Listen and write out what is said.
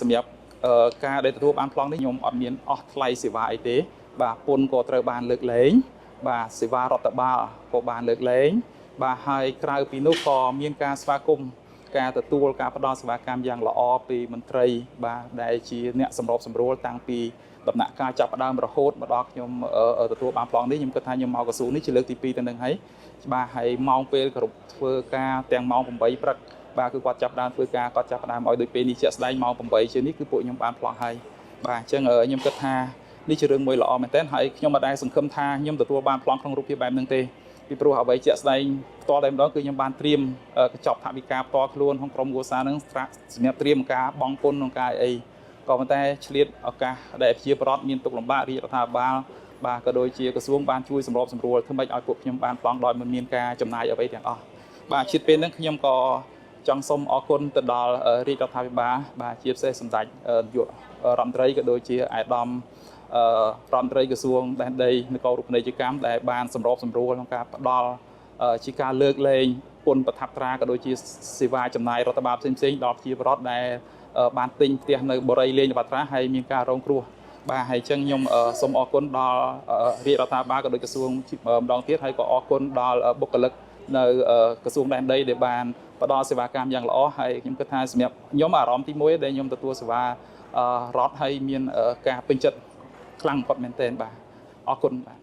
សម្រាប់ការដែលទទួលបានប្លង់នេះខ្ញុំអត់មានអស់ថ្លៃសេវាអីទេបាទពន្ធក៏ត្រូវបានលើកលែងបាទសេវារដ្ឋបាលក៏បានលើកលែងបាទហើយក្រៅពីនោះក៏មានការស្វាគមន៍ការទទួលការផ្ដល់សេវាកម្មយ៉ាងល្អពីមន្ត្រីបាទដែលជាអ្នកសម្របសម្រួលតាំងពីដំណាក់កាលចាប់ផ្ដើមរហូតមកដល់ខ្ញុំទទួលបានប្លង់នេះខ្ញុំគិតថាខ្ញុំមកក្រសួងនេះជាលើកទី2ទៅនឹងហើយបាទហើយម៉ោងពេលគ្រប់ធ្វើការទាំងម៉ោង8ព្រឹកបាទគឺគាត់ចាប់ផ្ដើមធ្វើការគាត់ចាប់ផ្ដើមឲ្យដូចពេលនេះជាក់ស្ដែងម៉ោង8ជាងនេះគឺពួកខ្ញុំបានប្លង់ហើយបាទអញ្ចឹងខ្ញុំគិតថានេះជារឿងមួយល្អមែនទែនហើយខ្ញុំមិនដែលសង្ឃឹមថាខ្ញុំទទួលបានប្លង់ក្នុងរូបភាពបែបហ្នឹងទេពីព្រោះអ្វីជាក់ស្ដែងផ្ទាល់តែម្ដងគឺខ្ញុំបានត្រៀមកញ្ចប់ថវិកាផ្ទាល់ខ្លួនក្នុងក្រុមគ្រួសារហ្នឹងសម្រាប់ត្រៀមការបង់ពន្ធក្នុងការអីក៏ប៉ុន្តែឆ្លៀតឱកាសដែលប្រជាពលរដ្ឋមានទុកលំបាករាជរដ្ឋាភិបាលបាទក៏ដូចជាក្រសួងបានជួយសម្របសម្រួលធ្វើម៉េចឲ្យពួកខ្ញុំបានប្លង់ដោយមិនមានការចំណាយអ្វីទាំងអស់បាទជាតិពេលហ្នឹងខ្ញុំក៏ចង់សូមអរគុណទៅដល់រាជរដ្ឋាភិបាលបាទជាពិសេសសម្ដេចនាយករដ្ឋមន្ត្រីក៏ដូចជាអាយដាមរដ្ឋមន្ត្រីក្រសួងដែនដីនគររូបនីយកម្មដែលបានសម្របសម្រួលក្នុងការផ្ដល់ជាការលើកលែងពន្ធប្រថាប់ត្រាក៏ដូចជាសេវាចំណាយរដ្ឋបាលផ្សេងៗដល់ប្រជាពលរដ្ឋដែលបានទិញផ្ទះនៅបរិយាលេងបាត្រាហើយមានការរងគ្រោះបាទហើយអញ្ចឹងខ្ញុំសូមអរគុណដល់រាជរដ្ឋាភិបាលក៏ដូចក្រសួងម្ដងទៀតហើយក៏អរគុណដល់បុគ្គលិកនៅក្រសួងដែនដីដែលបានផ្ដល់សេវាកម្មយ៉ាងល្អហើយខ្ញុំគិតថាសម្រាប់ខ្ញុំអារម្មណ៍ទី1ដែលខ្ញុំទទួលសេវារដ្ឋហើយមានការពេញចិត្តខ្លាំងបំផុតមែនទែនបាទអរគុណបាទ